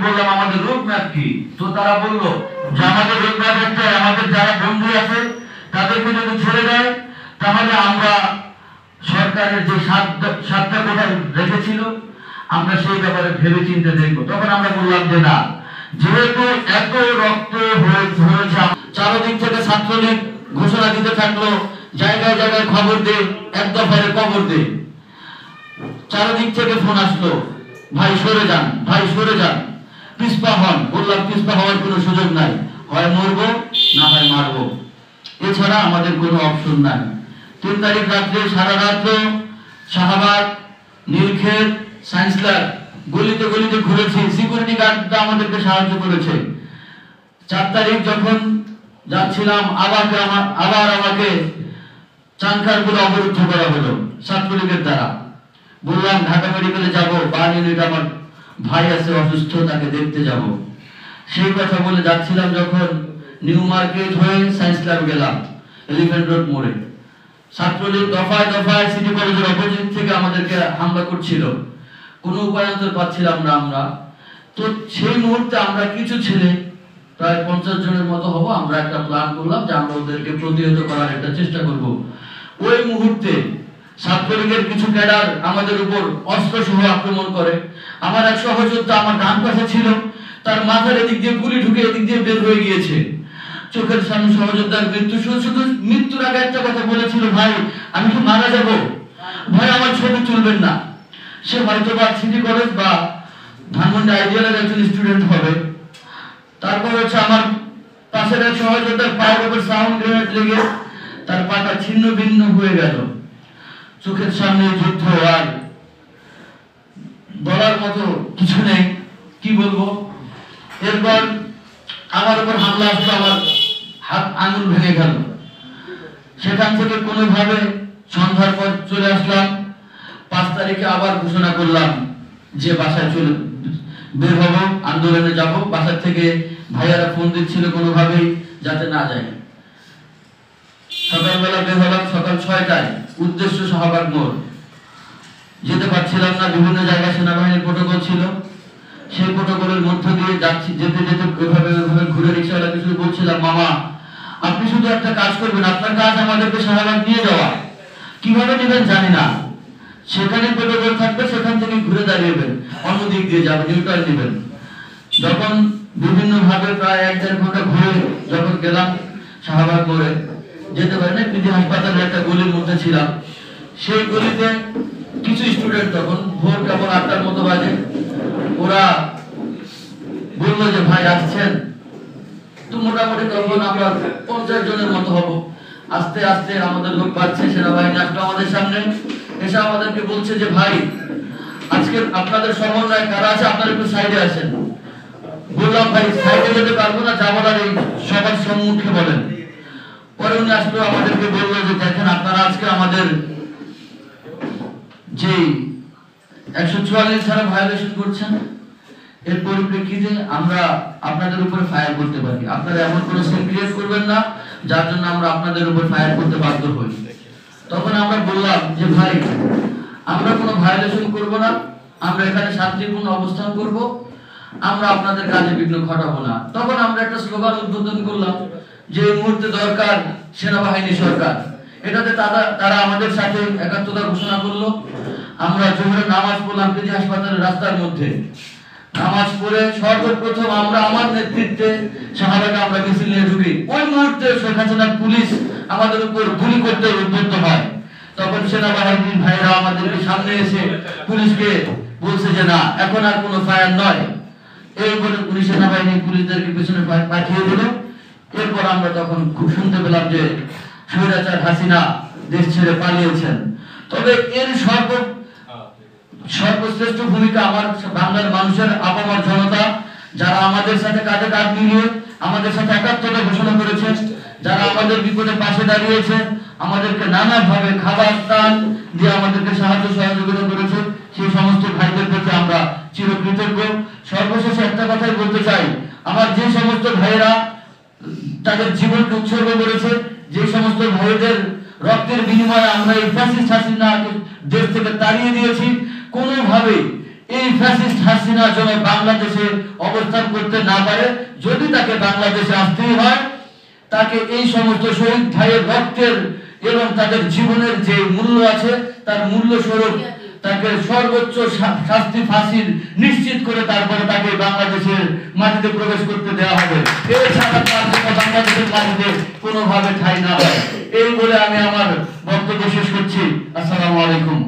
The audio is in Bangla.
বললাম আমাদের রোড ম্যাপ কি, তো তারা বললো যে আমাদের রোড ম্যাপ একটাই, আমাদের যারা বন্ধু আছে তাদেরকে যদি ছেড়ে দেয় তাহলে আমরা সরকারের যে সাতটা কোটা রেখেছিল আমরা সেই ব্যাপারে ভেবে চিন্তে দেখবো। তখন আমরা বললাম যে না, যেহেতু এত রক্ত হয়েছে, চারদিক থেকে ছাত্রলীগ ঘোষণা দিতে থাকলো, জায়গায় জায়গায় খবর দে, এক দফারে কবর দে, চারদিক থেকে ফোন আসলো, ভাই সরে যান, ভাই সরে যান, পিছপা হন। বললাম পিছপা হওয়ার কোনো সুযোগ নাই, হয় মরবো না হয় মারবো, এছাড়া আমাদের কোনো অপশন নাই। 3 তারিখ রাত্রে সারা রাত্র শাহবাগ, নীলক্ষেত, সায়েন্স ল্যাব গলিতে গলিতে ঘুরেছি, সিকিউরিটি গার্ডরা আমাদেরকে সাহায্য করেছে। 4 তারিখ যখন যাচ্ছিলাম আবার আমাকে চানখারপুরে অবরুদ্ধ করা হলো ছাত্রলীগের দ্বারা। বললাম ঢাকা মেডিকেলে যাব, বার্ন ইউনিট আমার ভাই আছে অসুস্থ, তাকে দেখতে যাব। সেই কথা বলে যাচ্ছিলাম যখন নিউ মার্কেট হয়ে সায়েন্স ল্যাব গেলাম, এলিফ্যান্ট রোড মোড়ে ছাত্রলীগ দফায় দফায় সিটি কলেজের অপোজিট থেকে আমাদেরকে হামলা করছিল, কোনো উপায়ান্তর পাচ্ছিলাম না আমরা। তো সেই মুহূর্তে আমরা কিছু ছেলে প্রায় 50 জনের মতো হব, আমরা একটা প্ল্যান করলাম যে আমরা ওদেরকে প্রতিহত করার একটা চেষ্টা করব। ওই মুহূর্তে ছাত্রলীগের কিছু ক্যাডার আমাদের উপর অস্ত্র সহ আক্রমণ করে। আমার এক সহযোদ্ধা আমার ডান পাশে ছিল, তার মাথার এদিক দিয়ে গুলি ঢুকে এদিক দিয়ে বের হয়ে গিয়েছে। চোখের সামনে সহযোদ্ধার মৃত্যু। শুধু মৃত্যুর আগে একটা কথা বলেছিল, ভাই আমি কি মারা যাব, ভাই আমার ছবি তুলবেন না। সে হয়তো বা সিটি কলেজ বা ধানমন্ডি আইডিয়ালের একজন স্টুডেন্ট হবে। তারপর হচ্ছে আমার পাশের এক সহযোদ্ধার পায়ের উপর সাউন্ড গ্রেনেড লেগে তার পাটা ছিন্ন ভিন্ন হয়ে গেল। চোখের সামনে যুদ্ধ, আর বলার মতো কিছু নেই, কি বলবো। এরপর আমার উপর হামলা আসলো, আমার হাত আঙুল ভেঙে গেল। সেখান থেকে কোনোভাবে সন্ধ্যার পর চলে আসলাম। 5 তারিখে আবার ঘোষণা করলাম যে বাসায় চলে বের হব, আন্দোলনে যাব। বাসার থেকে ভাইয়ারা ফোন দিচ্ছিল কোনোভাবেই যাতে না যায়। সকালবেলা বের হলাম, সকাল 6টায়, উদ্দেশ্য শাহবাগ মোড়। যেতে পারছিলাম না, বিভিন্ন জায়গায় সেনাবাহিনীর প্রোটোকল ছিল, সেই প্রোটোকলের মধ্য দিয়ে যাচ্ছি। যেতে যেতে ওইভাবে ঘুরে রিক্সাওয়ালাকে শুধু বলছিলাম, মামা আপনি শুধু একটা কাজ করবেন, আপনার কাজ আমাদেরকে শাহবাগ নিয়ে যাওয়া, কিভাবে নেবেন জানি না, সেখানে প্রোটোকল থাকবে, সেখান থেকে ঘুরে দাঁড়িয়েবেন, অন্য দিক দিয়ে যাবেন, নিউট্রাল নেবেন। যখন বিভিন্ন ভাবে প্রায় 1-1.5 ঘন্টা ঘুরে যখন গেলাম শাহবাগ মোড়ে, যেতে পারি না, পিজি হাসপাতালের একটা গলির মধ্যে ছিলাম। সেই গলিতে কিছু স্টুডেন্ট, তখন ভোর কেবল 8টার মতো বাজে, ওরা বললো যে ভাই আসছেন। তো মোটামুটি তখন আমরা 50 জনের মতো হব। আস্তে আস্তে আমাদের লোক বাড়ছে, সেনাবাহিনী আসলো আমাদের সামনে, এসে আমাদেরকে বলছে যে ভাই আজকে আপনাদের সমন্বয় কারা আছে, আপনারা একটু সাইডে আসেন। বললাম ভাই সাইডে যেতে পারবো না, যা বলার এই সবার সম্মুখে বলেন। পরে উনি আসলো, আমাদেরকে বললো যে দেখেন আপনারা আজকে আমাদের যে 144 ধারা ভায়োলেশন করছেন, এর পরিপ্রেক্ষিতে আমরা আপনাদের উপরে ফায়ার করতে পারি, আপনারা এমন কোনো সিন ক্রিয়েট করবেন না যার জন্য আমরা আপনাদের উপর ফায়ার করতে বাধ্য হই। তখন আমরা বললাম যে ভাই আমরা কোনো ভায়োলেশন করব না, আমরা এখানে শান্তিপূর্ণ অবস্থান করব, আমরা আপনাদের কাজে বিঘ্ন ঘটাবো না। তখন আমরা একটা স্লোগান উদ্বোধন করলাম যে এই মুহূর্তে দরকার সেনাবাহিনী সরকার। এটাতে তারা আমাদের সাথে একাত্মতা ঘোষণা করলো। আমরা জোহরের নামাজ পড়লাম পিজি হাসপাতালের রাস্তার মধ্যে। নামাজ পড়ে সর্বপ্রথম আমরা আমার নেতৃত্বে শাহবাগে আমরা মিছিল নিয়ে ঢুকি। ওই মুহূর্তে শেখ হাসিনার পুলিশ আমাদের উপর গুলি করতে উদ্যত হয়। তখন সেনাবাহিনীর ভাইরা আমাদেরকে সামনে এসে পুলিশকে বলছে যে না, এখন আর কোনো ফায়ার নয়। এই বলে পুলিশ সেনাবাহিনী পুলিশদেরকে পিছনে পাঠিয়ে দিল। এরপর আমরা তখন খুব শুনতে পেলাম যে স্বৈরাচার হাসিনা দেশ ছেড়ে পালিয়েছেন। তবে এর সর্বশ্রেষ্ঠ ভূমিকা আমার বাংলার মানুষের, আপামর জনতা, যারা আমাদের সাথে কাঁধে কাঁধ মিলিয়ে আমাদের সাথে একাত্মতা ঘোষণা করেছে, যারা আমাদের বিপদে পাশে দাঁড়িয়েছে, আমাদেরকে নানাভাবে খাবার দান দিয়ে আমাদেরকে সাহায্য সহযোগিতা করেছে, সেই সমস্ত ভাইদের প্রতি আমরা চিরকৃতজ্ঞ। সর্বশেষে একটা কথাই বলতে চাই, আমার যে সমস্ত ভাইয়েরা তাদের জীবনকে উৎসর্গ করেছে, যে সমস্ত ভাইদের রক্তের বিনিময়ে আমরা এই ফ্যাসিস্ট হাসিনাকে দেশ থেকে তাড়িয়ে দিয়েছি, কোনোভাবে এই ফ্যাসিস্ট হাসিনা যেন বাংলাদেশে অবস্থান করতে না পারে। যদি তাকে বাংলাদেশে আসতেই হয়, তাকে এই সমস্ত শহীদ ভাইয়ের রক্তের এবং তাদের জীবনের যে মূল্য আছে তার মূল্য স্বরূপ তাকে সর্বোচ্চ শাস্তি ফাঁসির নিশ্চিত করে তারপরে তাকে বাংলাদেশের মাটিতে প্রবেশ করতে দেওয়া হবে। এছাড়া তার জন্য বাংলাদেশের মাটিতে কোনোভাবে ঠাঁই না হয়। এই বলে আমি আমার বক্তব্য শেষ করছি। আসসালামু আলাইকুম।